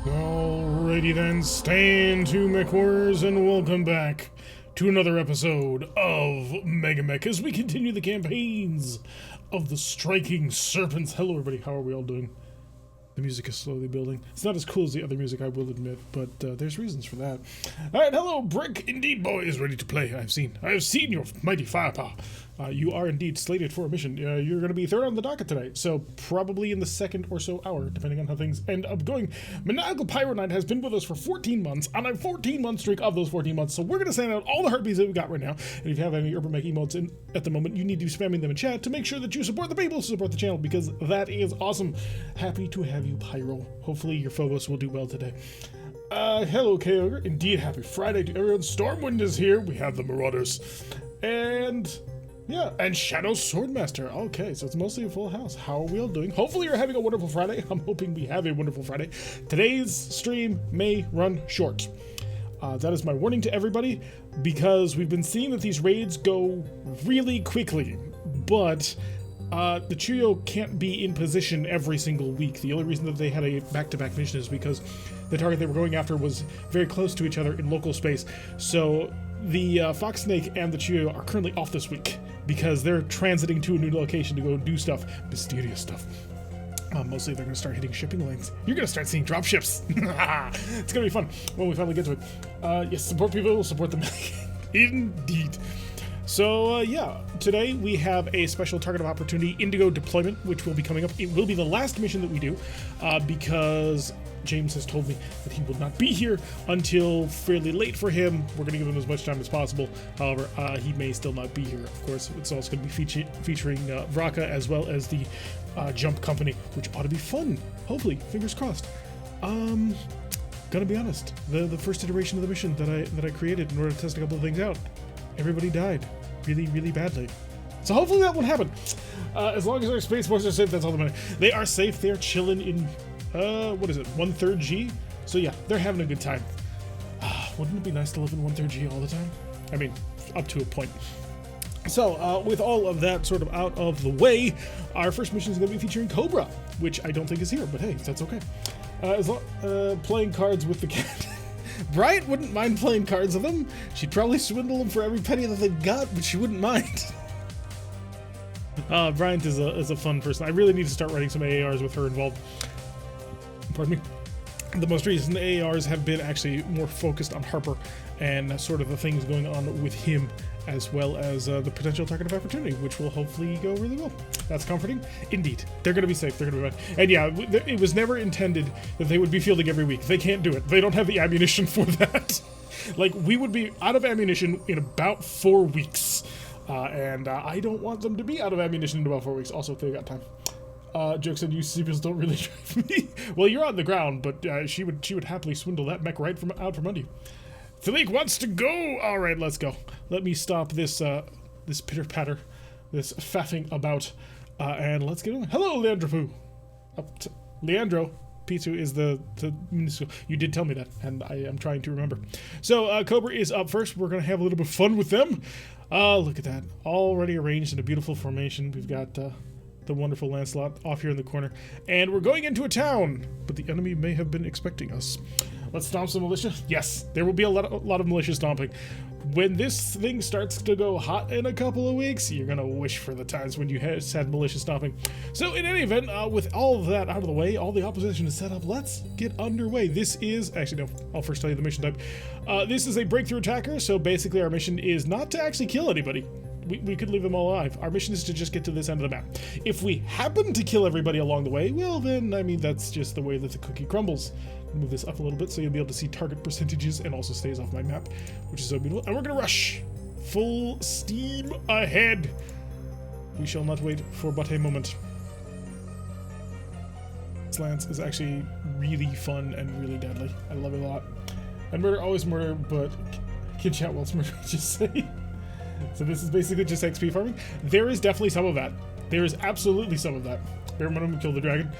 Alrighty then, stand to mech warriors and welcome back to another episode of MegaMek as we continue the campaigns of the Striking Serpents. Hello everybody, how are we all doing? The music is slowly building. It's not as cool as the other music, I will admit, but there's reasons for that. Alright, hello Brick, indeed boys, ready to play. I have seen your mighty firepower. You are indeed slated for a mission. You're going to be third on the docket tonight, so probably in the second or so hour, depending on how things end up going. Maniacal Pyro Knight has been with us for 14 months, on a 14-month streak of those 14 months, so we're going to send out all the heartbeats that we've got right now. And if you have any Urban Mech emotes in at the moment, you need to be spamming them in chat to make sure that you support the people who support the channel, because that is awesome. Happy to have you, Pyro. Hopefully your Phobos will do well today. Hello, K-Ogre. Indeed, happy Friday to everyone. Stormwind is here. We have the Marauders. And... yeah, and Shadow Swordmaster. Okay, so it's mostly a full house. How are we all doing? Hopefully you're having a wonderful Friday. I'm hoping we have a wonderful Friday. Today's stream may run short. That is my warning to everybody, because we've been seeing that these raids go really quickly, but the trio can't be in position every single week. The only reason that they had a back-to-back mission is because the target they were going after was very close to each other in local space. So the Fox Snake and the trio are currently off this week, because they're transiting to a new location to go do stuff, mysterious stuff. Mostly they're going to start hitting shipping lanes. You're going to start seeing drop ships. It's going to be fun when we finally get to it. Yes, support people, support them. Indeed. So, yeah, today we have a special target of opportunity, Indigo Deployment, which will be coming up. It will be the last mission that we do, because James has told me that he will not be here until fairly late for him. We're going to give him as much time as possible. However, he may still not be here. Of course, it's also going to be featuring Vraka, as well as the Jump Company, which ought to be fun. Hopefully, fingers crossed. Gonna be honest, the first iteration of the mission that I created in order to test a couple of things out, everybody died really, really badly. So hopefully that won't happen. As long as our space forces are safe, that's all that matters. They are safe. They're chilling in, what is it, 1/3 G? So yeah, they're having a good time. Wouldn't it be nice to live in 1/3 G all the time? I mean, up to a point. So, with all of that sort of out of the way, our first mission is going to be featuring Cobra, which I don't think is here, but hey, that's okay. Playing cards with the cat. Bryant wouldn't mind playing cards with them. She'd probably swindle them for every penny that they've got, but she wouldn't mind. Bryant is a fun person. I really need to start writing some AARs with her involved. Pardon me. The most recent AARs have been actually more focused on Harper and sort of the things going on with him, as well as the potential target of opportunity, which will hopefully go really well. That's comforting. Indeed. They're going to be safe. They're going to be fine. And yeah, it was never intended that they would be fielding every week. They can't do it. They don't have the ammunition for that. Like, we would be out of ammunition in about 4 weeks. And I don't want them to be out of ammunition in about 4 weeks. Also, if they got time. Joke said, you CPs don't really drive me. Well, you're on the ground, but she would happily swindle that mech right out from under you. Philippe wants to go! Alright, let's go. Let me stop this this pitter-patter, this faffing about, and let's get on. Hello, Leandro Poo! Leandro P2 is the minuscule. You did tell me that, and I am trying to remember. So, Cobra is up first. We're going to have a little bit of fun with them. Look at that. Already arranged in a beautiful formation. We've got the wonderful Lancelot off here in the corner. And we're going into a town, but the enemy may have been expecting us. Let's stomp some militia. Yes, there will be a lot of militia stomping. When this thing starts to go hot in a couple of weeks, you're going to wish for the times when you had militia stomping. So in any event, with all of that out of the way, all the opposition is set up, let's get underway. This is, actually no, I'll first tell you the mission type. This is a breakthrough attacker, so basically our mission is not to actually kill anybody. We could leave them all alive. Our mission is to just get to this end of the map. If we happen to kill everybody along the way, well then, I mean, that's just the way that the cookie crumbles. Move this up a little bit so you'll be able to see target percentages, and also stays off my map, which is so beautiful. And we're gonna rush! Full steam ahead! We shall not wait for but a moment. This lance is actually really fun and really deadly. I love it a lot. And murder, always murder, but Kid Chatwell's murder, just say. So this is basically just XP farming. There is definitely some of that. There is absolutely some of that. Bear minimum, kill the dragon.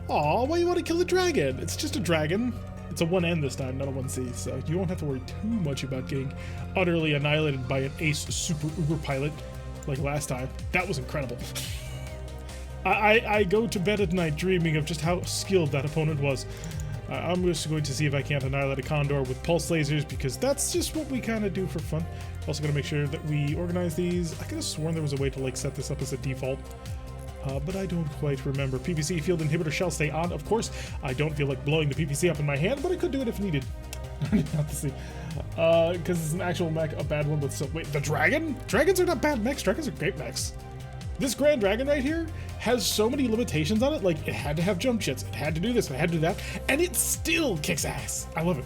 Aw, why you want to kill the dragon? It's just a dragon. It's a 1N this time, not a 1C, so you won't have to worry too much about getting utterly annihilated by an ace super uber pilot like last time. That was incredible. I go to bed at night dreaming of just how skilled that opponent was. I'm just going to see if I can't annihilate a condor with pulse lasers, because that's just what we kind of do for fun. Also going to make sure that we organize these. I could have sworn there was a way to like set this up as a default, but I don't quite remember. PPC field inhibitor shall stay on, of course. I don't feel like blowing the PPC up in my hand, but I could do it if needed. Not to see. Because it's an actual mech, a bad one, but still. Wait, the dragon? Dragons are not bad mechs. Dragons are great mechs. This Grand Dragon right here has so many limitations on it. Like, it had to have jump jets, it had to do this, it had to do that, and it still kicks ass. I love it.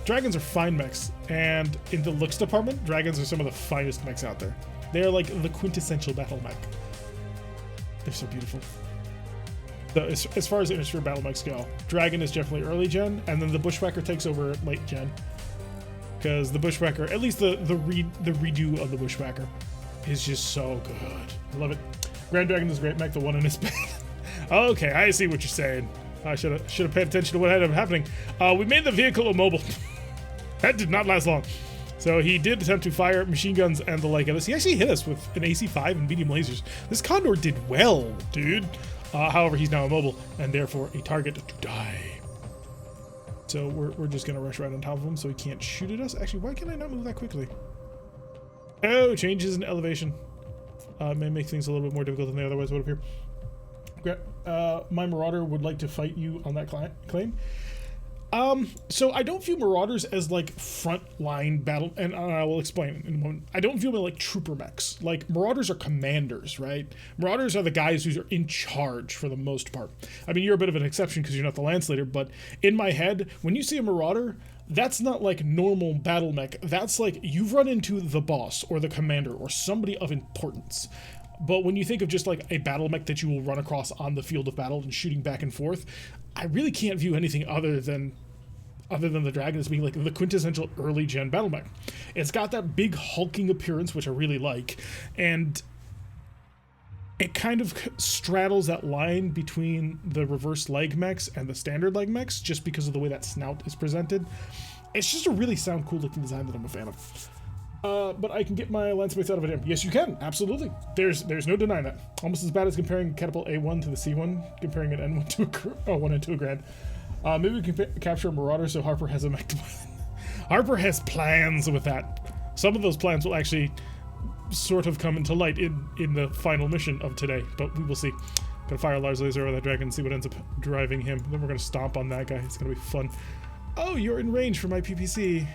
Dragons are fine mechs, and in the looks department, dragons are some of the finest mechs out there. They are like the quintessential battle mech. They're so beautiful. So as far as industry battle mechs go, Dragon is definitely early gen, and then the Bushwhacker takes over late gen. Because the Bushwhacker, at least the redo of the Bushwhacker, is just so good. I love it. Grand Dragon is a great mech, the one in his bed. Okay, I see what you're saying. I should have paid attention to what ended up happening. We made the vehicle immobile. That did not last long. So he did attempt to fire machine guns and the like at us. He actually hit us with an AC-5 and medium lasers. This Condor did well, dude. However, he's now immobile and therefore a target to die. So we're just gonna rush right on top of him so he can't shoot at us. Actually, why can I not move that quickly? Oh, changes in elevation. May make things a little bit more difficult than they otherwise would appear. My Marauder would like to fight you on that claim. So I don't view Marauders as like front-line battle, and I will explain in a moment. I don't view them like trooper mechs. Like, Marauders are commanders, right? Marauders are the guys who are in charge for the most part. I mean, you're a bit of an exception because you're not the Lance Leader, but in my head, when you see a Marauder, that's not like normal battle mech. That's like you've run into the boss or the commander or somebody of importance. But when you think of just like a battle mech that you will run across on the field of battle and shooting back and forth, I really can't view anything other than the Dragon as being like the quintessential early gen battle mech. It's got that big hulking appearance, which I really like, and it kind of straddles that line between the reverse leg mechs and the standard leg mechs just because of the way that snout is presented. It's just a really sound, cool looking design that I'm a fan of. But I can get my lance mates out of it. Yes, you can. Absolutely. There's no denying that. Almost as bad as comparing Catapult A1 to the C1, comparing an N1 to a 1 and 2 a Grand. Maybe we can capture a Marauder so Harper has a mech to Harper has plans with that. Some of those plans will actually sort of come into light in the final mission of today, but we will see. Gonna fire a large laser over that dragon and see what ends up driving him. Then we're gonna stomp on that guy. It's gonna be fun. Oh, you're in range for my PPC.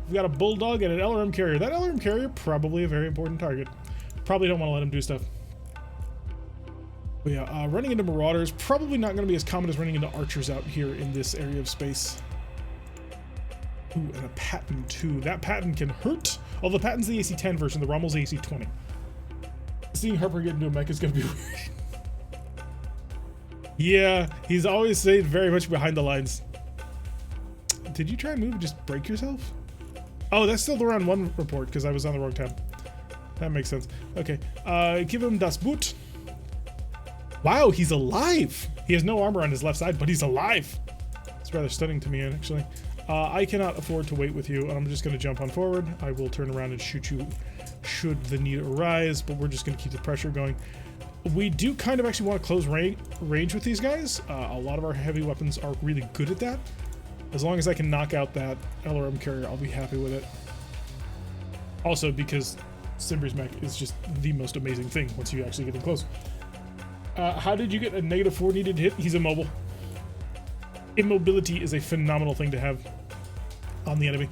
We've got a Bulldog and an LRM carrier. That LRM carrier, probably a very important target. Probably don't want to let him do stuff. But yeah, running into Marauders, probably not going to be as common as running into Archers out here in this area of space. Ooh, and a Patton too. That Patton can hurt. Although the Patton's the AC-10 version, the Rommel's the AC-20. Seeing Harper get into a mech is going to be weird. Yeah, he's always stayed very much behind the lines. Did you try and move and just break yourself? Oh, that's still the round 1 report because I was on the wrong tab. That makes sense. Okay, give him das Boot. Wow, he's alive. He has no armor on his left side, but he's alive. It's rather stunning to me, actually. I cannot afford to wait with you, and I'm just going to jump on forward. I will turn around and shoot you should the need arise, but we're just going to keep the pressure going. We do kind of actually want to close range with these guys. A lot of our heavy weapons are really good at that. As long as I can knock out that LRM carrier, I'll be happy with it. Also, because Simbri's mech is just the most amazing thing once you actually get them close. How did you get a -4 needed hit? He's immobile. Immobility is a phenomenal thing to have on the enemy.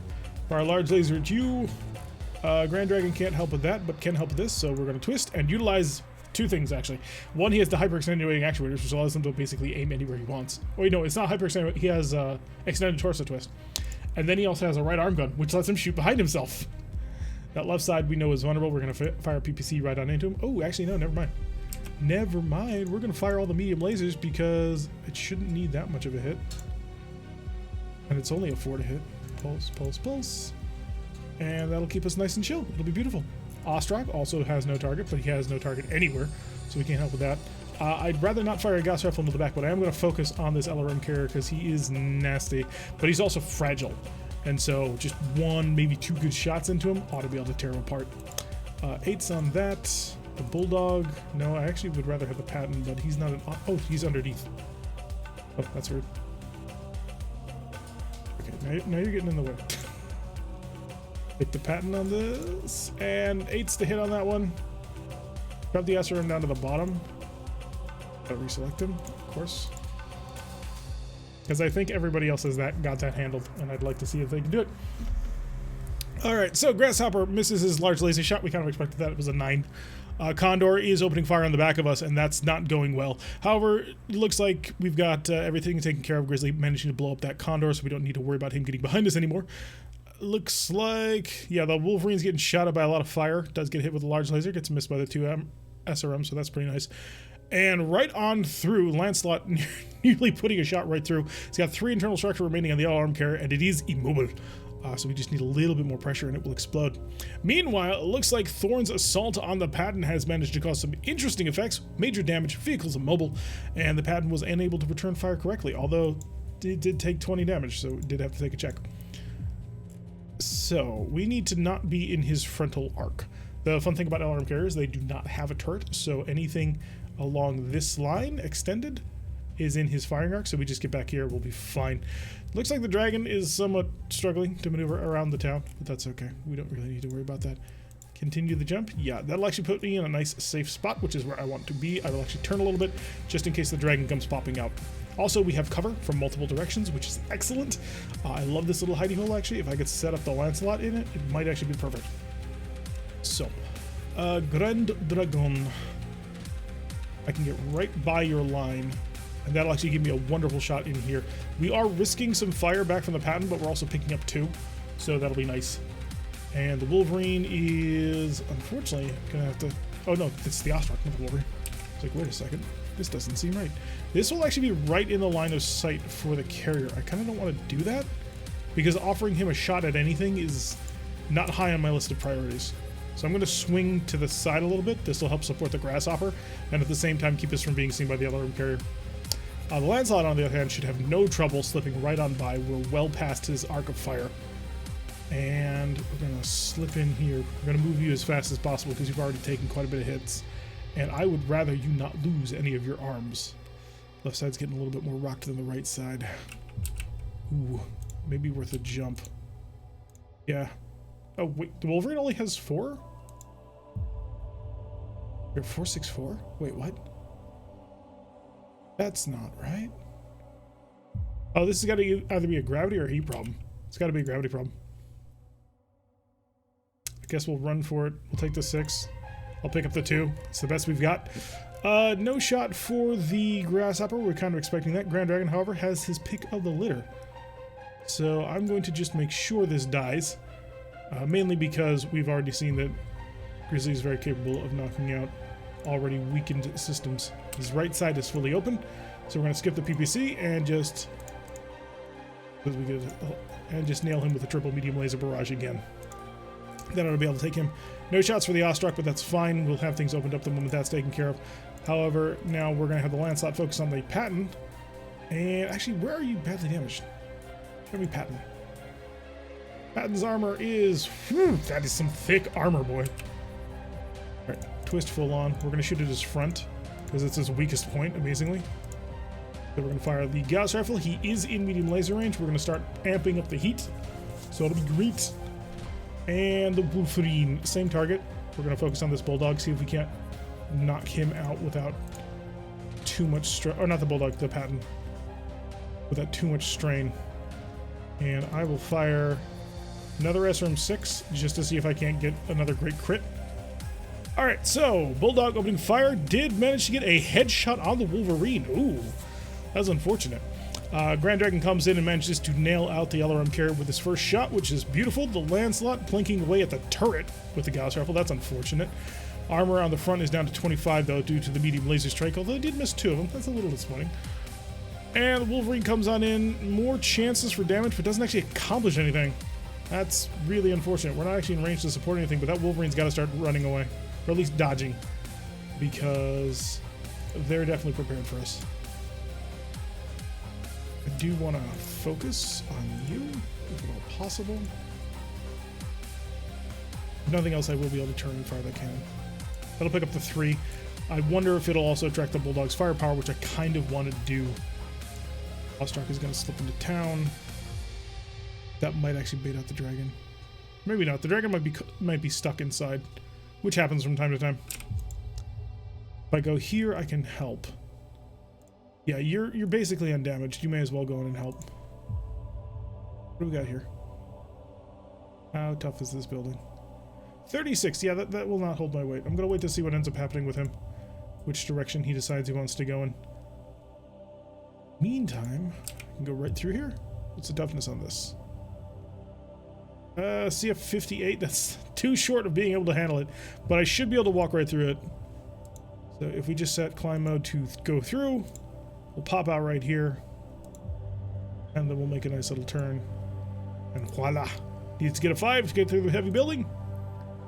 Fire a large laser at you. Grand Dragon can't help with that, but can help with this, so we're going to twist and utilize 2 things, actually. One, he has the hyper-extenuating actuators, which allows him to basically aim anywhere he wants. Wait, no, it's not hyper-extenuating. He has extended torso twist. And then he also has a right arm gun, which lets him shoot behind himself. That left side we know is vulnerable. We're going to fire PPC right on into him. Oh, actually, no, never mind. Never mind. We're going to fire all the medium lasers because it shouldn't need that much of a hit. And it's only a 4 to hit. Pulse, pulse, pulse. And that'll keep us nice and chill. It'll be beautiful. Ostrak also has no target, but he has no target anywhere, so we can't help with that. I'd rather not fire a gas rifle into the back, but I am going to focus on this LRM carrier because he is nasty, but he's also fragile. And so just 1, maybe 2 good shots into him ought to be able to tear him apart. 8s on that. The Bulldog. No, I actually would rather have the Patton, but he's not an... Oh, he's underneath. Oh, that's rude. Okay, now you're getting in the way. Hit the patent on this, and 8's the hit on that one. Drop the SRM down to the bottom. Gotta reselect him, of course. Because I think everybody else has got that handled, and I'd like to see if they can do it. Alright, so Grasshopper misses his large laser shot. We kind of expected that. It was a 9. Condor is opening fire on the back of us, and that's not going well. However, it looks like we've got everything taken care of. Grizzly managing to blow up that Condor, so we don't need to worry about him getting behind us anymore. Looks like, yeah, the Wolverine's getting shot at by a lot of fire. Does get hit with a large laser, gets missed by the 2 SRM, so that's pretty nice. And right on through, Lancelot nearly putting a shot right through. He's got 3 internal structure remaining on the all-arm carrier, and it is immobile. So we just need a little bit more pressure and it will explode. Meanwhile, it looks like Thorn's assault on the Patton has managed to cause some interesting effects. Major damage, vehicle's immobile, and the Patton was unable to return fire correctly, although it did take 20 damage, so it did have to take a check. So we need to not be in his frontal arc. The fun thing about LRM carriers, they do not have a turret, so anything along this line extended is in his firing arc, so we just get back here, we'll be fine. Looks like the dragon is somewhat struggling to maneuver around the town, but that's okay. We don't really need to worry about that. Continue the jump. Yeah, that'll actually put me in a nice safe spot, which is where I want to be. I will actually turn a little bit just in case the dragon comes popping out. Also, we have cover from multiple directions, which is excellent. I love this little hidey hole, actually. If I could set up the Lancelot in it, it might actually be perfect. So, Grand Dragon. I can get right by your line, and that'll actually give me a wonderful shot in here. We are risking some fire back from the Patton, but we're also picking up 2, so that'll be nice. And the Wolverine is, unfortunately, gonna have to... Oh no, it's the Ostrak, not the Wolverine. It's like, wait a second, this doesn't seem right. This will actually be right in the line of sight for the carrier. I kind of don't want to do that, because offering him a shot at anything is not high on my list of priorities. So I'm going to swing to the side a little bit. This will help support the Grasshopper, and at the same time keep us from being seen by the LRM carrier. The Lancelot, on the other hand, should have no trouble slipping right on by. We're well past his arc of fire. And we're going to slip in here. We're going to move you as fast as possible because you've already taken quite a bit of hits. And I would rather you not lose any of your arms. Left side's getting a little bit more rocked than the right side. Ooh, maybe worth a jump. Yeah. Oh, wait, the Wolverine only has 4? You're 464? Wait, what? That's not right. Oh, this has got to either be a gravity or a heat problem. It's got to be a gravity problem. I guess we'll run for it. We'll take the 6. I'll pick up the 2. It's the best we've got. No shot for the Grasshopper. We're kind of expecting that. Grand Dragon, however, has his pick of the litter. So I'm going to just make sure this dies. Mainly because we've already seen that Grizzly is very capable of knocking out already weakened systems. His right side is fully open, so we're going to skip the PPC and just nail him with a triple medium laser barrage again. Then I'll be able to take him. No shots for the Ostrak, but that's fine. We'll have things opened up the moment that's taken care of. However, now we're going to have the Lancelot focus on the Patton. And actually, where are you badly damaged? Show me Patton. Patton's armor is... Whew, that is some thick armor, boy. Alright, twist full on. We're going to shoot at his front, because it's his weakest point, amazingly. Then we're going to fire the Gauss rifle. He is in medium laser range. We're going to start amping up the heat, so it'll be great. And the Wolverine, same target. We're going to focus on this Bulldog, see if we can't knock him out without too much strain. Or not the Bulldog, the Patton. Without too much strain. And I will fire another SRM-6 just to see if I can't get another great crit. Alright, so Bulldog opening fire did manage to get a headshot on the Wolverine. Ooh, that was unfortunate. Grand Dragon comes in and manages to nail out the LRM carrier with his first shot, which is beautiful. The Lancelot plinking away at the turret with the Gauss rifle. That's unfortunate. Armor on the front is down to 25, though, due to the medium laser strike, although it did miss 2 of them. That's a little disappointing. And the Wolverine comes on in. More chances for damage, but doesn't actually accomplish anything. That's really unfortunate. We're not actually in range to support anything, but that Wolverine's got to start running away. Or at least dodging. Because they're definitely prepared for us. I do want to focus on you, if at all possible. If nothing else, I will be able to turn and fire that cannon. That'll pick up the 3. I wonder if it'll also attract the Bulldog's firepower, which I kind of want to do. Ostrak is going to slip into town. That might actually bait out the dragon. Maybe not. The dragon might be stuck inside, which happens from time to time. If I go here, I can help. Yeah, you're basically undamaged. You may as well go in and help. What do we got here? How tough is this building? 36. Yeah, that will not hold my weight. I'm gonna wait to see what ends up happening with him. Which direction he decides he wants to go in. Meantime, I can go right through here. What's the toughness on this? CF 58. That's too short of being able to handle it, but I should be able to walk right through it. So if we just set climb mode to go through, we'll pop out right here, and then we'll make a nice little turn, and voila. Needs to get a 5 to get through the heavy building.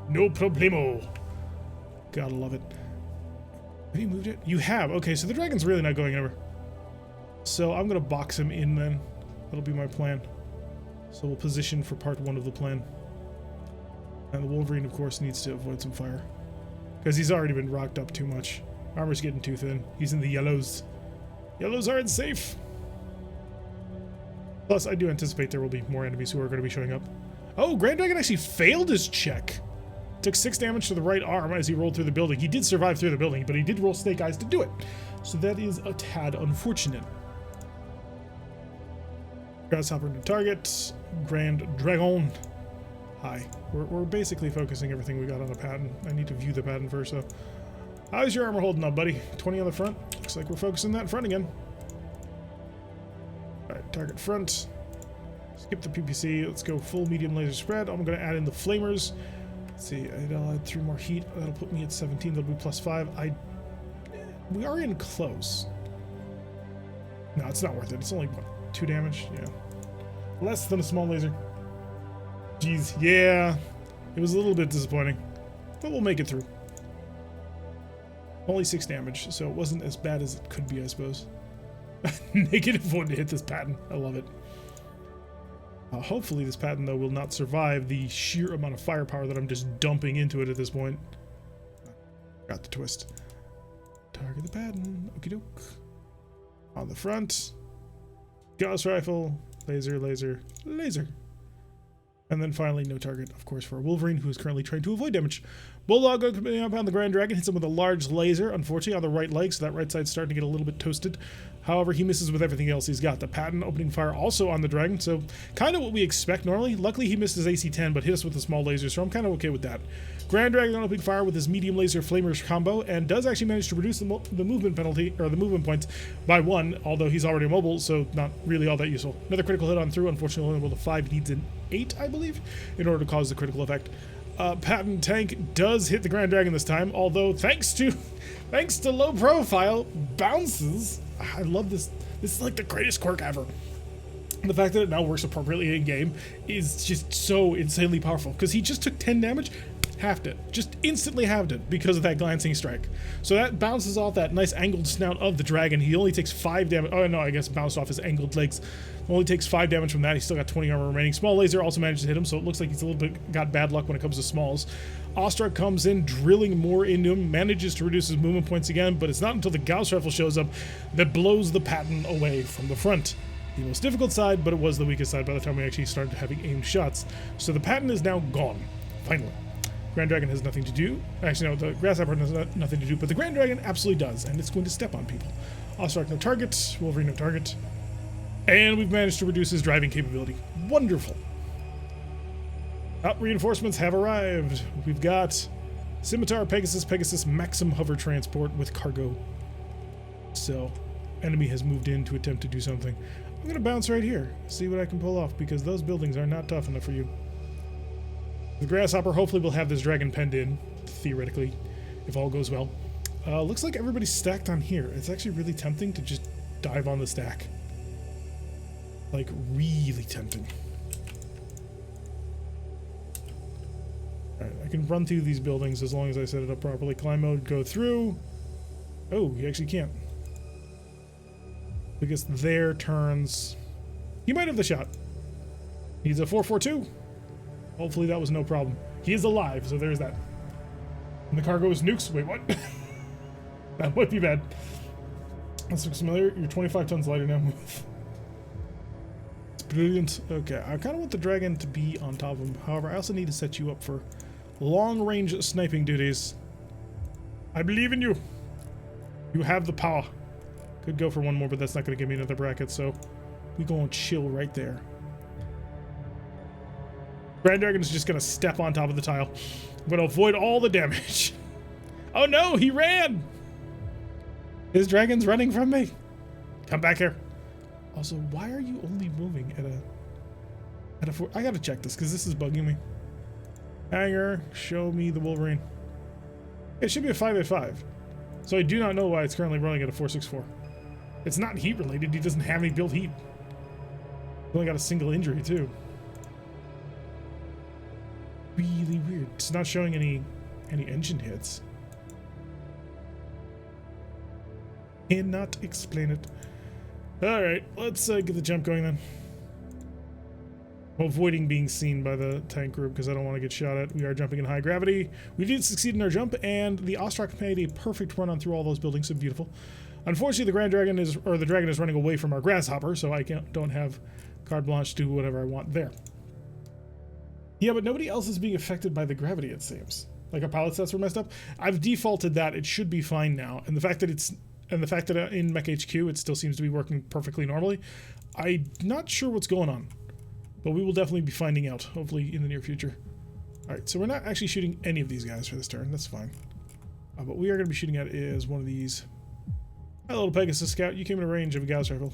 No problemo. Gotta love it. Have you moved it? You have. Okay, so the dragon's really not going anywhere. So I'm gonna box him in then. That'll be my plan. So we'll position for part 1 of the plan. And the Wolverine, of course, needs to avoid some fire. Because he's already been rocked up too much. Armor's getting too thin. He's in the yellows. Yellows aren't safe. Plus, I do anticipate there will be more enemies who are going to be showing up. Oh, Grand Dragon actually failed his check. Took 6 damage to the right arm as he rolled through the building. He did survive through the building, but he did roll Snake Eyes to do it. So that is a tad unfortunate. Grasshopper to target. Grand Dragon. Hi. We're basically focusing everything we got on the pattern. I need to view the pattern first, though. How's your armor holding up, buddy? 20 on the front. Looks like we're focusing that front again. Alright, target front. Skip the PPC. Let's go full medium laser spread. I'm going to add in the flamers. Let's see. I'll add 3 more heat. That'll put me at 17. That'll be +5. We are in close. No, it's not worth it. It's only, what, 2 damage? Yeah. Less than a small laser. Jeez, yeah. It was a little bit disappointing. But we'll make it through. Only 6 damage, so it wasn't as bad as it could be, I suppose. -1 to hit this pattern. I love it. Hopefully this pattern, though, will not survive the sheer amount of firepower that I'm just dumping into it at this point. Got the twist. Target the pattern. Okie doke. On the front. Gauss rifle. Laser, laser, laser. And then finally, no target, of course, for Wolverine, who is currently trying to avoid damage. Bulldog coming up on the Grand Dragon, hits him with a large laser, unfortunately, on the right leg, so that right side's starting to get a little bit toasted. However, he misses with everything else he's got. The pattern opening fire also on the dragon, so kind of what we expect normally. Luckily, he missed his AC-10, but hit us with a small laser, so I'm kind of okay with that. Grand Dragon opening fire with his medium laser flamers combo, and does actually manage to reduce the movement penalty, or the movement points, by 1, although he's already mobile, so not really all that useful. Another critical hit on through, unfortunately only with a 5, needs an 8, I believe, in order to cause the critical effect. Patton tank does hit the Grand Dragon this time, although thanks to low profile, bounces. I love this. This is like the greatest quirk ever. And the fact that it now works appropriately in game is just so insanely powerful, because he just took 10 damage, halved it, just instantly halved it because of that glancing strike. So that bounces off that nice angled snout of the dragon. He only takes 5 damage. Oh no, I guess it bounced off his angled legs. Only takes 5 damage from that. He's still got 20 armor remaining. Small laser also managed to hit him, so it looks like he's a little bit got bad luck when it comes to smalls. Awestruck comes in, drilling more into him, manages to reduce his movement points again, but it's not until the Gauss rifle shows up that blows the pattern away from the front. The most difficult side, but it was the weakest side by the time we actually started having aimed shots. So the pattern is now gone, finally. Grand Dragon has nothing to do. Actually, no, the Grasshopper has nothing to do, but the Grand Dragon absolutely does, and it's going to step on people. Awestruck no target, Wolverine no target. And we've managed to reduce his driving capability. Wonderful. Reinforcements have arrived. We've got Scimitar, Pegasus, Maxim hover transport with cargo. So, enemy has moved in to attempt to do something. I'm going to bounce right here, see what I can pull off, because those buildings are not tough enough for you. The Grasshopper hopefully will have this dragon penned in, theoretically, if all goes well. Looks like everybody's stacked on here. It's actually really tempting to just dive on the stack. Like, really tempting. Alright, I can run through these buildings as long as I set it up properly. Climb mode, go through. Oh, he actually can't. Because their turns... He might have the shot. He's a 4-4-2. Hopefully that was no problem. He is alive, so there's that. And the cargo is nukes. Wait, what? That might be bad. This looks familiar. You're 25 tons lighter now. Brilliant. Okay, I kind of want the dragon to be on top of him. However, I also need to set you up for long-range sniping duties. I believe in you. You have the power. Could go for one more, but that's not going to give me another bracket, so we going to chill right there. Grand Dragon is just going to step on top of the tile. I'm going to avoid all the damage. Oh no, he ran! His dragon's running from me. Come back here. Also, why are you only moving at a four? I gotta check this because this is bugging me. Hanger, show me the Wolverine. It should be a 5/5. So I do not know why it's currently running at a 4/64. It's not heat related. He doesn't have any built heat. He only got a single injury too. Really weird. It's not showing any engine hits. Cannot explain it. Alright, let's get the jump going then. I'm avoiding being seen by the tank group because I don't want to get shot at. We are jumping in high gravity. We did succeed in our jump, and the Ostrak made a perfect run on through all those buildings, so beautiful. Unfortunately, the Grand Dragon is, or the dragon is running away from our grasshopper, so I don't have carte blanche to do whatever I want there. Yeah, but nobody else is being affected by the gravity, it seems. Like our pilot stats were messed up. I've defaulted that. It should be fine now, and the fact that in MekHQ it still seems to be working perfectly normally. I'm not sure what's going on, but we will definitely be finding out, hopefully in the near future. Alright, so we're not actually shooting any of these guys for this turn. That's fine. What we are going to be shooting at is one of these. Hi, little Pegasus Scout. You came in range of a Gauss rifle.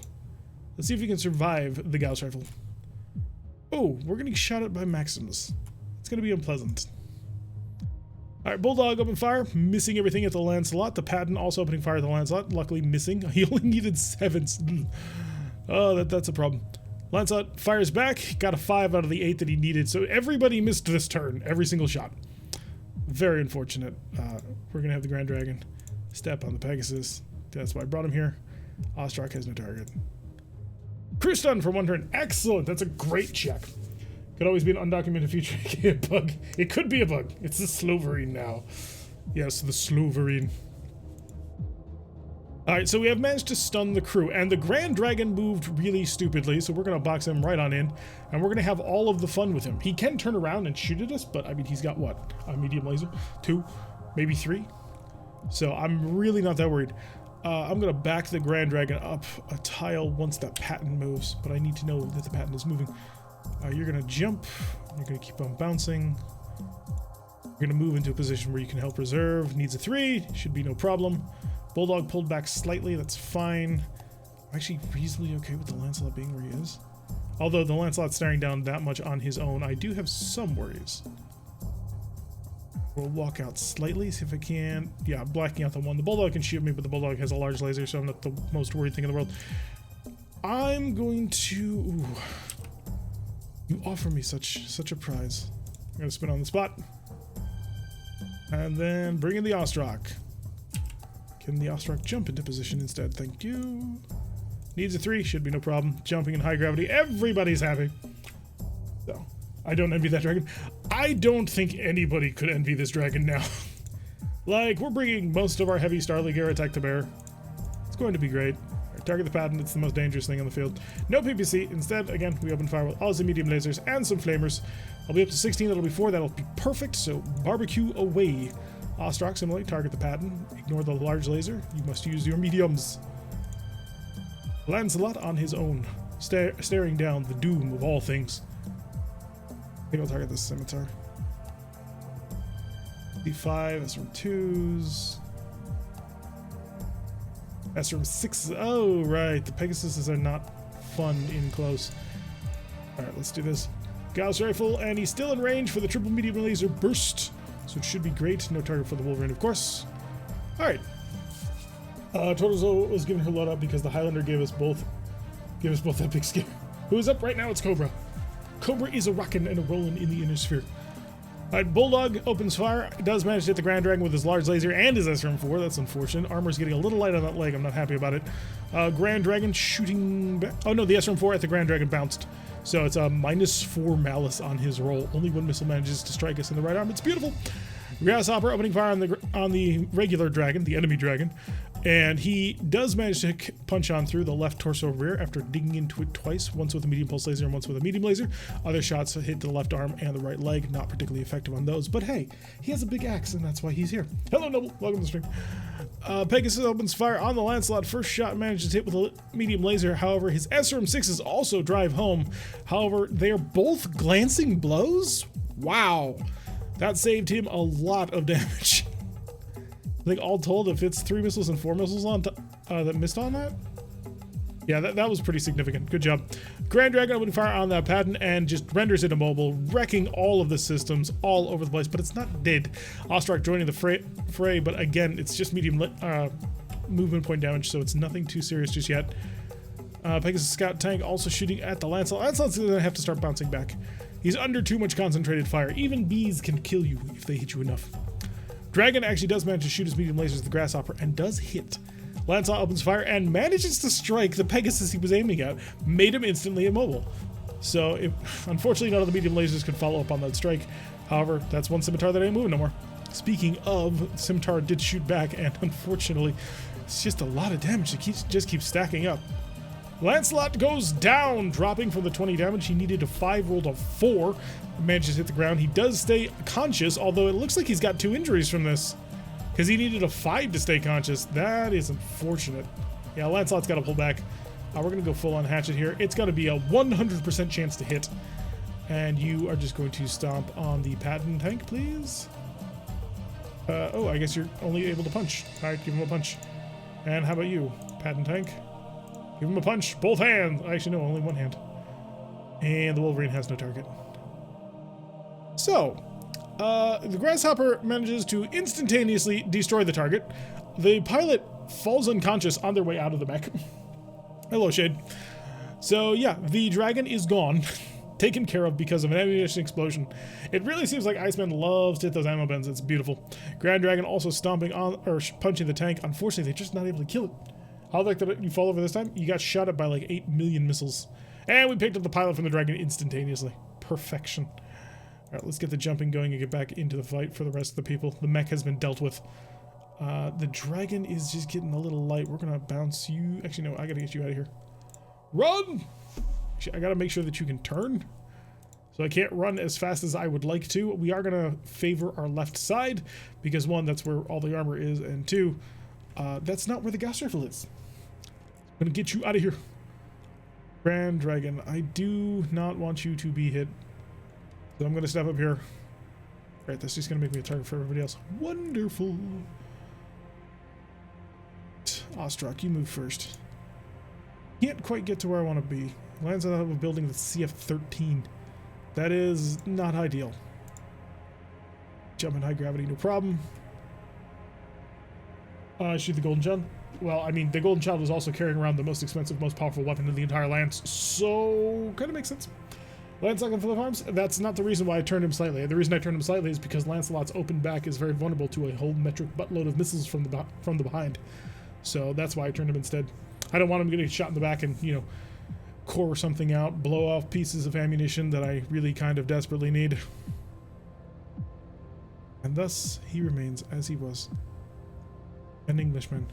Let's see if you can survive the Gauss rifle. Oh, we're getting shot at by Maximus. It's going to be unpleasant. Alright, Bulldog open fire, missing everything at the Lancelot. The Patton also opening fire at the Lancelot, luckily missing. He only needed 7. Oh, that's a problem. Lancelot fires back, got a 5 out of the 8 that he needed, so everybody missed this turn, every single shot. Very unfortunate. We're going to have the Grand Dragon step on the Pegasus. That's why I brought him here. Ostrak has no target. Crew stun for 1 turn. Excellent, that's a great check. Could always be an undocumented feature bug. It could be a bug. It's the Sloverine now. Yes, the Sloverine. Alright, so we have managed to stun the crew, and the Grand Dragon moved really stupidly, so we're going to box him right on in, and we're going to have all of the fun with him. He can turn around and shoot at us, but I mean, he's got what? A medium laser? 2? Maybe 3? So I'm really not that worried. I'm going to back the Grand Dragon up a tile once that Patton moves, but I need to know that the Patton is moving. You're going to jump, you're going to keep on bouncing, you're going to move into a position where you can help reserve, needs a 3, should be no problem. Bulldog pulled back slightly, that's fine. I'm actually reasonably okay with the Lancelot being where he is. Although the Lancelot's staring down that much on his own, I do have some worries. We'll walk out slightly, see if I can. Yeah, blacking out the one. The Bulldog can shoot me, but the Bulldog has a large laser, so I'm not the most worried thing in the world. I'm going to... Ooh. You offer me such a prize. I'm going to spin on the spot. And then bring in the Ostrak. Can the Ostrak jump into position instead? Thank you. Needs a 3, should be no problem. Jumping in high gravity, everybody's happy. So, I don't envy that dragon. I don't think anybody could envy this dragon now. Like, we're bringing most of our heavy Starleague air attack to bear. It's going to be great. Target the Patton, it's the most dangerous thing on the field. No PPC, instead, again, we open fire with all the medium lasers and some flamers. I'll be up to 16, that'll be 4, that'll be perfect, so barbecue away. Ostrak, similarly, target the Patton, ignore the large laser, you must use your mediums. Lancelot on his own, staring down the doom of all things. I think I'll target this Scimitar. D5, that's from 2s. That's from 6. Oh, right. The Pegasuses are not fun in close. Alright, let's do this. Gauss rifle, and he's still in range for the triple medium laser burst. So it should be great. No target for the Wolverine, of course. Alright. Totozo was giving her load up because the Highlander gave us both that big scare. Who is up right now? It's Cobra. Cobra is a rockin' and a rollin' in the inner sphere. Alright, Bulldog opens fire, does manage to hit the Grand Dragon with his large laser and his SRM-4, that's unfortunate. Armor's getting a little light on that leg, I'm not happy about it. Grand Dragon shooting back. Oh no, the SRM-4 at the Grand Dragon bounced. So it's a -4 malice on his roll. Only one missile manages to strike us in the right arm, it's beautiful. Grasshopper opening fire on the regular dragon, the enemy dragon. And he does manage to punch on through the left torso rear after digging into it twice, once with a medium pulse laser and once with a medium laser. Other shots hit the left arm and the right leg, not particularly effective on those. But hey, he has a big axe, and that's why he's here. Hello, Noble. Welcome to the stream. Pegasus opens fire on the Lancelot. First shot manages to hit with a medium laser. However, his SRM6s also drive home. However, they are both glancing blows. Wow. That saved him a lot of damage. I think all told, if it's 3 missiles and 4 missiles on that missed on that. Yeah, that was pretty significant. Good job. Grand Dragon opening fire on that patent and just renders it immobile, wrecking all of the systems all over the place, but it's not dead. Ostrak joining the fray, but again, it's just medium movement point damage, so it's nothing too serious just yet. Pegasus Scout Tank also shooting at the Lancelot. Lancelot's going to have to start bouncing back. He's under too much concentrated fire. Even bees can kill you if they hit you enough. Dragon actually does manage to shoot his medium lasers at the Grasshopper and does hit. Lancelot opens fire and manages to strike the Pegasus he was aiming at, made him instantly immobile. So, unfortunately, none of the medium lasers could follow up on that strike. However, that's one scimitar that ain't moving no more. Speaking of, scimitar did shoot back, and unfortunately, it's just a lot of damage that just keeps stacking up. Lancelot goes down, dropping from the 20 damage. He needed a 5, rolled a 4, manages to hit the ground. He does stay conscious, although it looks like he's got 2 injuries from this, because he needed a 5 to stay conscious. That is unfortunate. Yeah, Lancelot's got to pull back. We're going to go full on hatchet here. It's got to be a 100% chance to hit. And you are just going to stomp on the patent tank, please. Oh, I guess you're only able to punch. All right, give him a punch. And how about you, patent tank? Give him a punch. Both hands. Actually, no, only one hand. And the Wolverine has no target. So, the Grasshopper manages to instantaneously destroy the target. The pilot falls unconscious on their way out of the mech. Hello, Shade. So, yeah, the dragon is gone. Taken care of because of an ammunition explosion. It really seems like Iceman loves to hit those ammo bins. It's beautiful. Grand Dragon also stomping on, or punching the tank. Unfortunately, they're just not able to kill it. How the heck did you fall over this time? You got shot at by like 8 million missiles. And we picked up the pilot from the dragon instantaneously. Perfection. Alright, let's get the jumping going and get back into the fight for the rest of the people. The mech has been dealt with. The dragon is just getting a little light. We're gonna bounce you. Actually, no, I gotta get you out of here. Run! Actually, I gotta make sure that you can turn. So I can't run as fast as I would like to. We are gonna favor our left side because 1, that's where all the armor is, and 2, that's not where the gas rifle is. I'm gonna get you out of here. Grand Dragon, I do not want you to be hit. So I'm gonna step up here. Right, that's just gonna make me a target for everybody else. Wonderful. Ostrak, you move first. Can't quite get to where I want to be. Lands on top of a building that's CF-13. That is not ideal. Jump in high gravity, no problem. Shoot the Golden Child. Well, I mean, the Golden Child was also carrying around the most expensive, most powerful weapon in the entire Lance, so kind of makes sense. Lancelot full of arms, that's not the reason why I turned him slightly. The reason I turned him slightly is because Lancelot's open back is very vulnerable to a whole metric buttload of missiles from the behind. So that's why I turned him instead. I don't want him getting shot in the back and, you know, core something out, blow off pieces of ammunition that I really kind of desperately need. And thus, he remains as he was. An Englishman.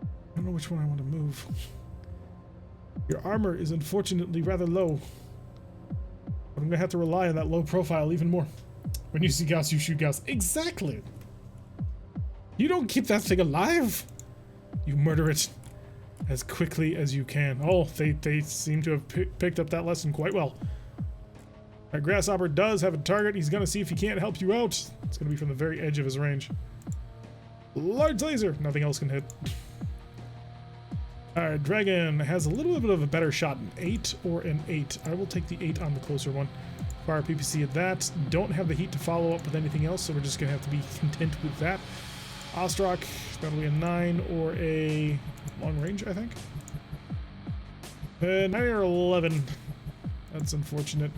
I don't know which one I want to move. Your armor is unfortunately rather low. But I'm going to have to rely on that low profile even more. When you see Gauss, you shoot Gauss. Exactly! You don't keep that thing alive! You murder it as quickly as you can. Oh, they seem to have picked up that lesson quite well. Our Grasshopper does have a target. He's going to see if he can't help you out. It's going to be from the very edge of his range. Large laser! Nothing else can hit. Alright, Dragon has a little bit of a better shot, an 8 or an 8. I will take the 8 on the closer one. Fire PPC at that. Don't have the heat to follow up with anything else, so we're just going to have to be content with that. Ostrak, that'll be a 9 or a long range, I think. 9 or 11. That's unfortunate.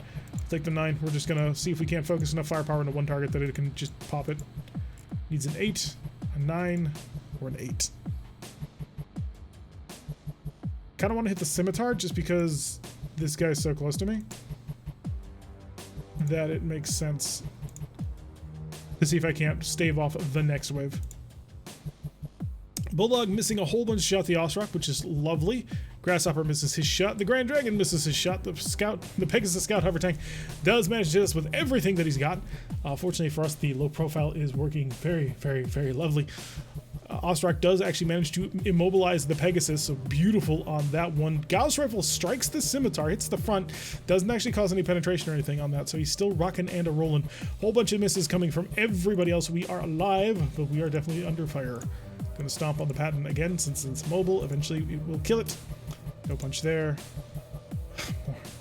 Take the 9. We're just going to see if we can't focus enough firepower into one target that it can just pop it. Needs an 8, a 9, or an 8. Kind of want to hit the scimitar just because this guy's so close to me that it makes sense to see if I can't stave off the next wave. Bulldog missing a whole bunch of shots. The Osrock, which is lovely. Grasshopper misses his shot. The Grand Dragon misses his shot. The Pegasus Scout Hover Tank does manage to hit us with everything that he's got. Fortunately for us, the low profile is working very, very, very lovely. Osrock does actually manage to immobilize the Pegasus, so beautiful on that one. Gauss Rifle strikes the Scimitar, hits the front, doesn't actually cause any penetration or anything on that, so he's still rocking and a rolling. Whole bunch of misses coming from everybody else. We are alive, but we are definitely under fire. Gonna stomp on the pattern again since it's mobile. Eventually we will kill it. No punch there.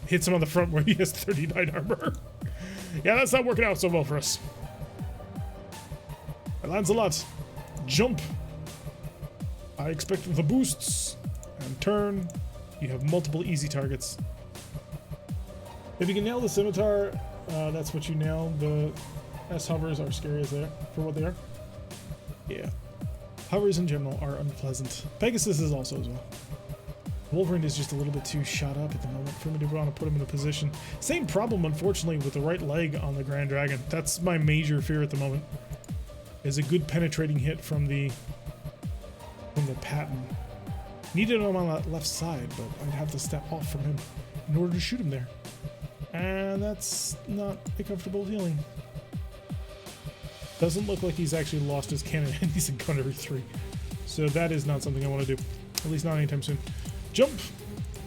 Hits him on the front where he has 39 armor. Yeah, that's not working out so well for us. Lancelot, jump. I expect the boosts. And turn. You have multiple easy targets. If you can nail the Scimitar, that's what you nail. The S-hovers are scary as they are, for what they are. Yeah. Hovers in general are unpleasant. Pegasus is also as well. Wolverine is just a little bit too shot up at the moment for me to want to put him in a position. Same problem, unfortunately, with the right leg on the Grand Dragon. That's my major fear at the moment. Is a good penetrating hit from the pattern. Needed him on that left side, but I'd have to step off from him in order to shoot him there. And that's not a comfortable feeling. Doesn't look like he's actually lost his cannon, and he's in gunnery 3. So that is not something I want to do. At least not anytime soon. Jump!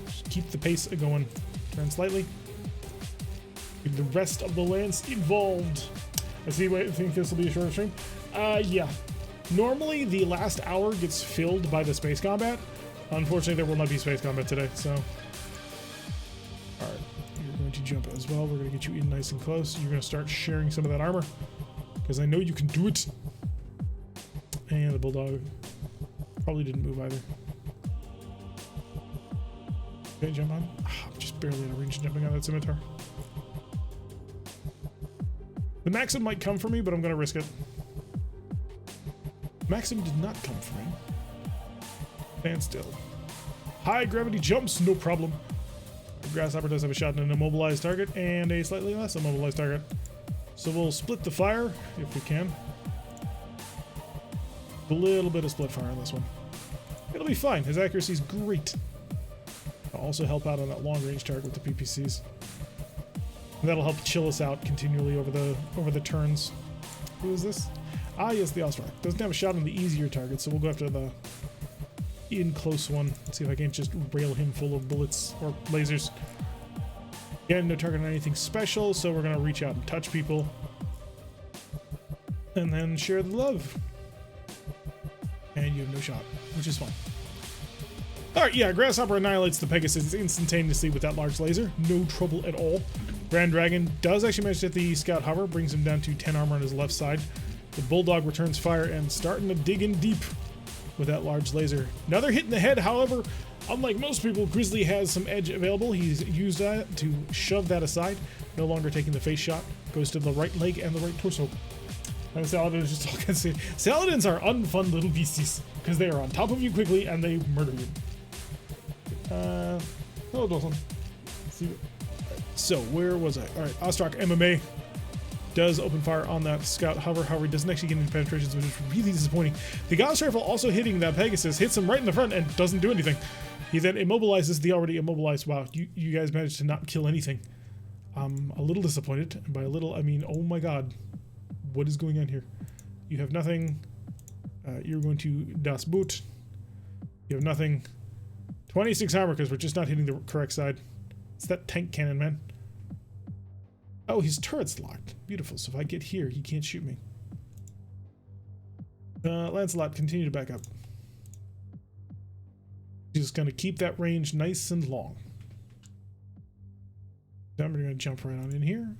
Just keep the pace going. Turn slightly. Keep the rest of the lance involved. I think this will be a shorter stream. Yeah. Normally, the last hour gets filled by the space combat. Unfortunately, there will not be space combat today, so... Alright, you're going to jump as well. We're going to get you in nice and close. You're going to start sharing some of that armor, because I know you can do it. And the Bulldog probably didn't move either. Okay, jump on. I'm just barely in a range jumping on that Scimitar. The Maxim might come for me, but I'm going to risk it. Maxim did not come for me. Stand still. High gravity jumps, no problem. Grasshopper does have a shot at an immobilized target and a slightly less immobilized target. So we'll split the fire if we can. A little bit of split fire on this one. It'll be fine. His accuracy is great. I'll also help out on that long range target with the PPCs. And that'll help chill us out continually over the turns. Who is this? Ah, yes, the Osrock. Doesn't have a shot on the easier target, so we'll go after the in-close one. See if I can't just rail him full of bullets or lasers. Again, no target on anything special, so we're going to reach out and touch people. And then share the love. And you have no shot, which is fine. Alright, yeah, Grasshopper annihilates the Pegasus instantaneously with that large laser. No trouble at all. Grand Dragon does actually manage to hit the Scout Hover, brings him down to 10 armor on his left side. The Bulldog returns fire and starting to dig in deep with that large laser. Another hit in the head, however, unlike most people, Grizzly has some edge available. He's used that to shove that aside. No longer taking the face shot. Goes to the right leg and the right torso. And Saladin is just all kinds of... Saladins are unfun little beasties because they are on top of you quickly and they murder you. Hello, Dawson. So, where was I? Alright, Osrock MMA does open fire on that Scout Hover. However, he doesn't actually get any penetrations, which is really disappointing. The Gauss Rifle also hitting that Pegasus, hits him right in the front and doesn't do anything. He then immobilizes the already immobilized. Wow, you guys managed to not kill anything. I'm a little disappointed. And by a little, I mean, oh my god. What is going on here? You have nothing. You're going to Das Boot. You have nothing. 26 armor because we're just not hitting the correct side. It's that tank cannon, man. Oh, his turret's locked. Beautiful. So if I get here, he can't shoot me. Lancelot, continue to back up. He's just going to keep that range nice and long. Then we're going to jump right on in here.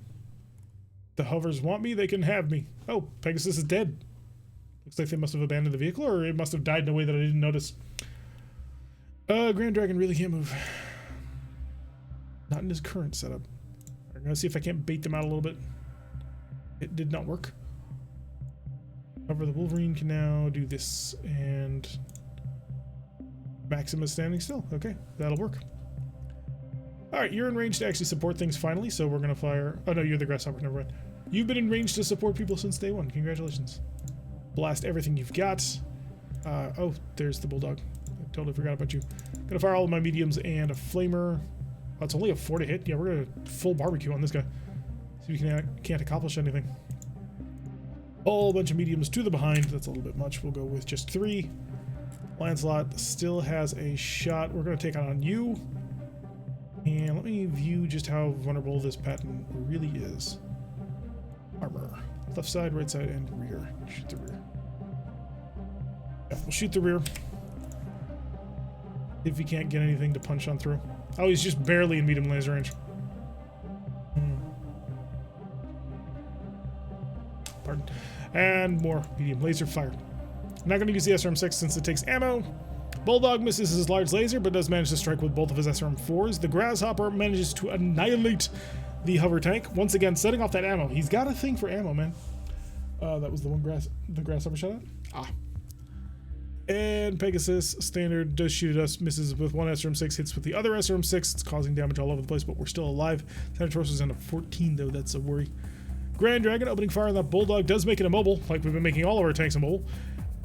The hovers want me, they can have me. Oh, Pegasus is dead. Looks like they must have abandoned the vehicle, or it must have died in a way that I didn't notice. Grand Dragon really can't move. Not in his current setup. I'm gonna see if I can't bait them out a little bit. It did not work. However, the Wolverine can now do this, and Maxim is standing still. Okay, that'll work. Alright, you're in range to actually support things finally, so we're gonna fire... Oh no, you're the Grasshopper, never mind. You've been in range to support people since day one. Congratulations. Blast everything you've got. Oh, there's the bulldog. I totally forgot about you. Gonna fire all of my mediums and a flamer. Oh, it's only a 4 to hit. Yeah, we're gonna full barbecue on this guy. See if we can't accomplish anything. Whole bunch of mediums to the behind. That's a little bit much. We'll go with just 3. Lancelot still has a shot. We're gonna take on you. And let me view just how vulnerable this pattern really is. Armor. Left side, right side, and rear. Shoot the rear. Yeah, we'll shoot the rear. If he can't get anything to punch on through. Oh, he's just barely in medium laser range. Pardon. And more medium laser fire. I'm not going to use the SRM-6 since it takes ammo. Bulldog misses his large laser, but does manage to strike with both of his SRM-4s. The Grasshopper manages to annihilate the hover tank, once again setting off that ammo. He's got a thing for ammo, man. That was the one the Grasshopper shot at? Ah. And Pegasus, standard, does shoot at us, misses with one SRM-6, hits with the other SRM-6. It's causing damage all over the place, but we're still alive. Thanatos is down to 14, though. That's a worry. Grand Dragon opening fire on that Bulldog does make it immobile, like we've been making all of our tanks immobile.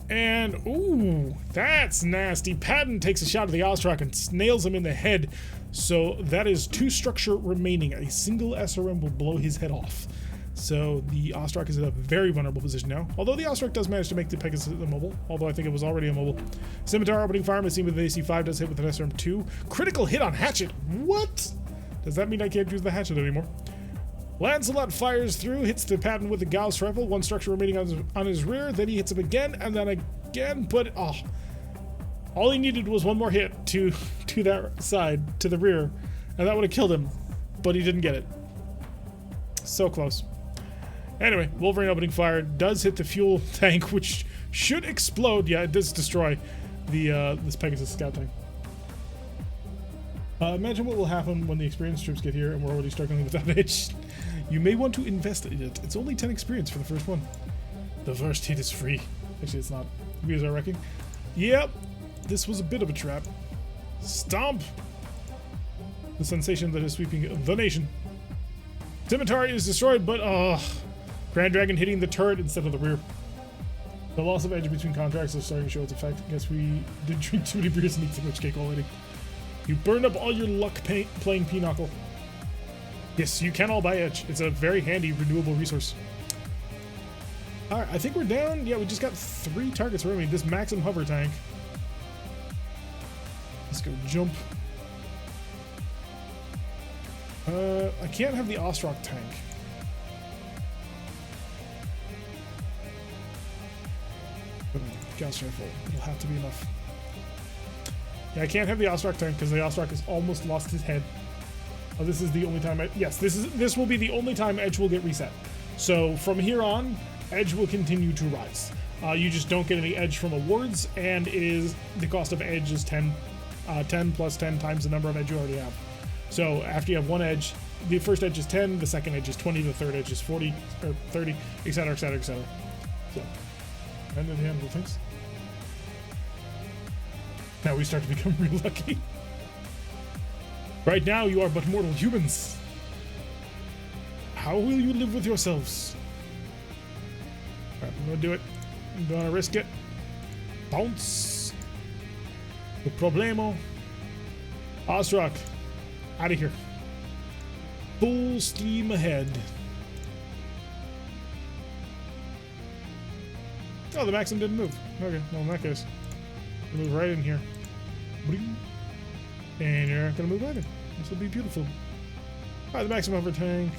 And, ooh, that's nasty. Patton takes a shot at the Ostrak and nails him in the head. So that is 2 structure remaining. A single SRM will blow his head off. So the Ostrak is in a very vulnerable position now. Although the Ostrak does manage to make the Pegasus immobile. Although I think it was already immobile. Scimitar opening fire, missing with the AC-5, does hit with an SRM-2. Critical hit on Hatchet. What? Does that mean I can't use the Hatchet anymore? Lancelot fires through, hits the Patton with the Gauss rifle, 1 structure remaining on his rear, then he hits him again, and then again, but all he needed was 1 more hit to that side, to the rear, and that would have killed him, but he didn't get it. So close. Anyway, Wolverine opening fire does hit the fuel tank, which should explode. Yeah, it does destroy the this Pegasus scout tank. Imagine what will happen when the experienced troops get here and we're already struggling with that edge. You may want to invest in it. It's only 10 experience for the first one. The first hit is free. Actually, it's not. We are wrecking. Yep, this was a bit of a trap. Stomp! The sensation that is sweeping the nation. Scimitar is destroyed, but Grand Dragon hitting the turret instead of the rear. The loss of edge between contracts is starting to show its effect. I guess we did drink too many beers and eat too much cake already. You burned up all your luck playing Pinochle. Yes, you can all buy edge. It's a very handy renewable resource. Alright, I think we're down. Yeah, we just got 3 targets remaining. This Maxim hover tank. Let's go jump. I can't have the Ostrak tank. Gauss rifle. It'll have to be enough. Yeah, I can't have the Ostrak tank because the Ostrak has almost lost his head. Oh, this is the only time. Yes, this will be the only time Edge will get reset. So from here on, Edge will continue to rise. You just don't get any Edge from awards, and it is the cost of Edge is 10 plus 10 times the number of Edge you already have. So after you have 1 Edge, the first Edge is 10, the second Edge is 20, the third Edge is 40 or 30, etc., etc., etc. So, hand in hand with things. Now we start to become real lucky. Right now, you are but mortal humans. How will you live with yourselves? Alright, I'm gonna do it. I'm gonna risk it. Bounce. No problemo. Ostrak, out of here. Full steam ahead. Oh, the Maxim didn't move. Okay, well, in that case, move right in here. And you're not going to move either. This will be beautiful. Alright, the Maxim hover tank.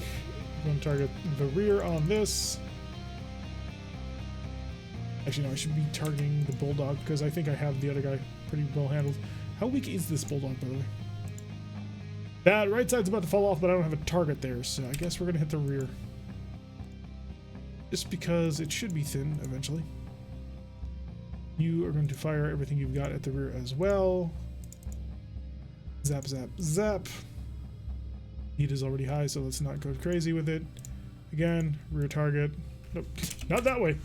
I'm going to target the rear on this. Actually, no, I should be targeting the Bulldog because I think I have the other guy pretty well handled. How weak is this Bulldog, by the way? That right side's about to fall off, but I don't have a target there, so I guess we're going to hit the rear. Just because it should be thin eventually. You are going to fire everything you've got at the rear as well. Zap, zap, zap. Heat is already high, so let's not go crazy with it. Again, rear target. Nope, not that way.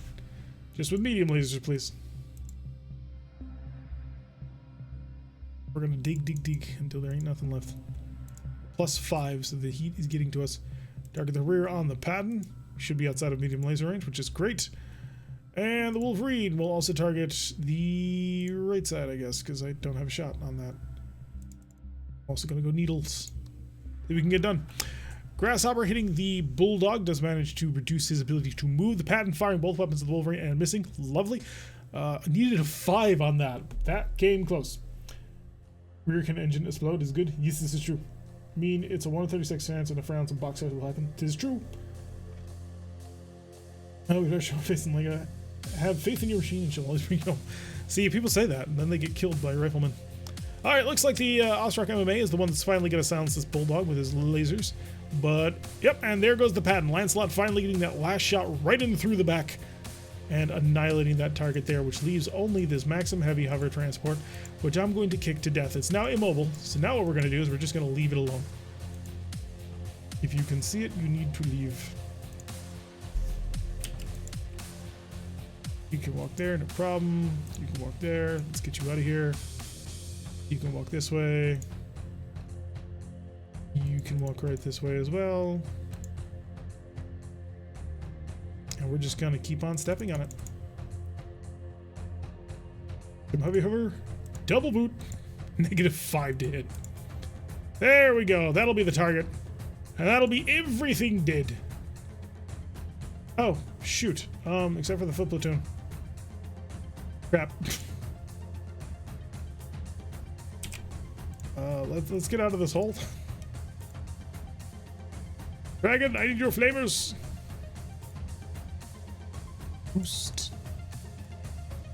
Just with medium lasers, please. We're going to dig until there ain't nothing left. +5, so the heat is getting to us. Target the rear on the Patton. We should be outside of medium laser range, which is great. And the Wolverine will also target the right side, I guess, because I don't have a shot on that. Also gonna go needles. See if we can get done. Grasshopper hitting the Bulldog does manage to reduce his ability to move. The patent firing both weapons of the Wolverine and missing. Lovely. Needed a 5 on that. That came close. Rear can engine explode is good. Yes, this is true. Mean it's a 136 chance and a frown some box will happen. Tis true. Oh, we better show face and like have faith in your machine and she'll always bring you home. See, people say that and then they get killed by riflemen. Alright, looks like the Ostrock MMA is the one that's finally going to silence this Bulldog with his lasers. But, yep, and there goes the patent. Lancelot finally getting that last shot right in through the back and annihilating that target there, which leaves only this Maxim Heavy Hover Transport, which I'm going to kick to death. It's now immobile, so now what we're going to do is we're just going to leave it alone. If you can see it, you need to leave. You can walk there, no problem. You can walk there. Let's get you out of here. You can walk this way. You can walk right this way as well. And we're just gonna keep on stepping on it. Heavy hover, double boot, -5 to hit. There we go. That'll be the target. And that'll be everything dead. Oh, shoot. Except for the foot platoon. Crap. Let's get out of this hole. Dragon, I need your flamers. Boost.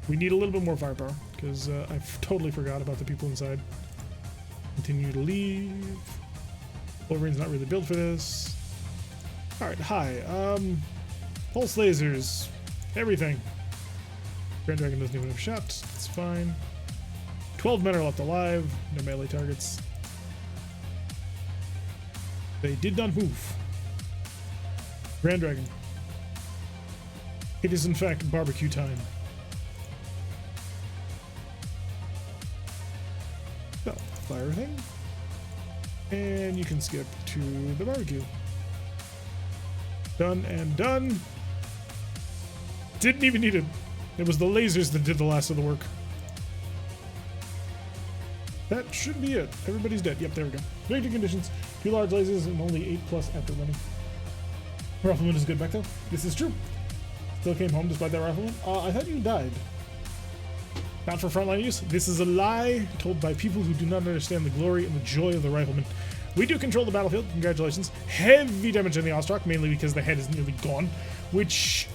We need a little bit more firepower because I totally forgot about the people inside. Continue to leave. Wolverine's not really built for this. Alright, hi. Pulse lasers. Everything. Grand Dragon doesn't even have a shot. It's fine. 12 men are left alive. No melee targets. They did not move. Grand Dragon. It is in fact barbecue time. So, fire thing. And you can skip to the barbecue. Done and done. Didn't even need it. It was the lasers that did the last of the work. That should be it. Everybody's dead. Yep, there we go. Victory conditions. 2 large lasers and only 8+ after running. Rifleman is good back though. This is true. Still came home despite that rifleman. I thought you died. Not for frontline use. This is a lie told by people who do not understand the glory and the joy of the rifleman. We do control the battlefield. Congratulations. Heavy damage on the Ostrock, mainly because the head is nearly gone. Which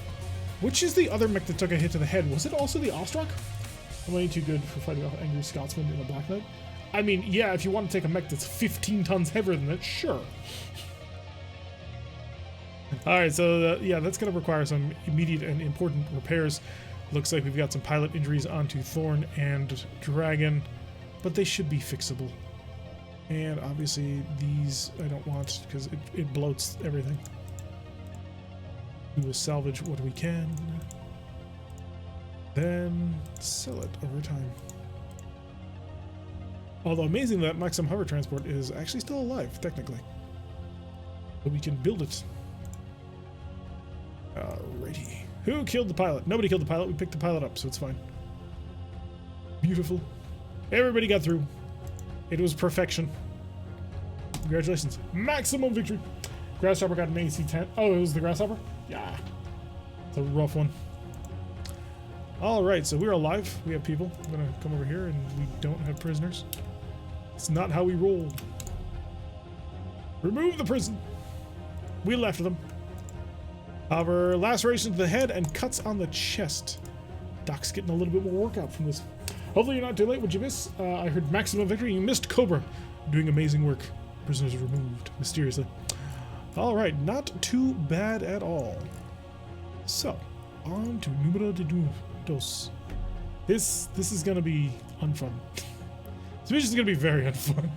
is the other mech that took a hit to the head? Was it also the Ostrock? I'm way too good for fighting off angry Scotsman in a Black Knight. I mean, yeah, if you want to take a mech that's 15 tons heavier than that, sure. Alright, so yeah, that's going to require some immediate and important repairs. Looks like we've got some pilot injuries onto Thorn and Dragon, but they should be fixable. And obviously these I don't want because it bloats everything. We will salvage what we can, then sell it over time. Although amazing that Maxim Hover Transport is actually still alive, technically. But we can build it. Alrighty. Who killed the pilot? Nobody killed the pilot. We picked the pilot up, so it's fine. Beautiful. Everybody got through. It was perfection. Congratulations. Maximum victory. Grasshopper got an AC 10. Oh, it was the Grasshopper? Yeah. It's a rough one. Alright, so we're alive. We have people. I'm going to come over here, and we don't have prisoners. It's not how we roll. Remove the prison. Wheel after them. However, laceration to the head and cuts on the chest. Doc's getting a little bit more workout from this. Hopefully you're not too late. What'd you miss? I heard maximum victory. You missed Cobra. Doing amazing work. Prisoners removed mysteriously. Alright, not too bad at all. So, on to numero dos. This is gonna be unfun. This mission is gonna be very unfun.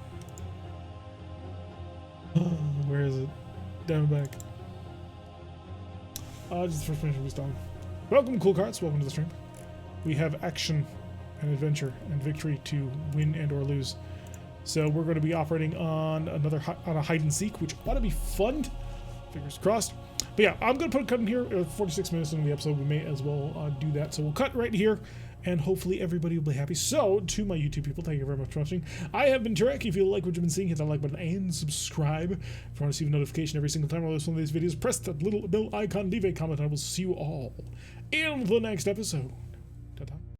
Where is it? Down back. Just the first mission we stalled. Welcome, Cool Carts. Welcome to the stream. We have action and adventure and victory to win and or lose. So we're going to be operating on a hide and seek, which ought to be fun. Fingers crossed. But yeah, I'm going to put a cut in here. 46 minutes into the episode, we may as well do that. So we'll cut right here, and hopefully everybody will be happy. So, to my YouTube people, thank you very much for watching. I have been Turek. If you like what you've been seeing, hit that like button and subscribe. If you want to receive a notification every single time I release one of these videos, press that little bell icon, leave a comment, and I will see you all in the next episode.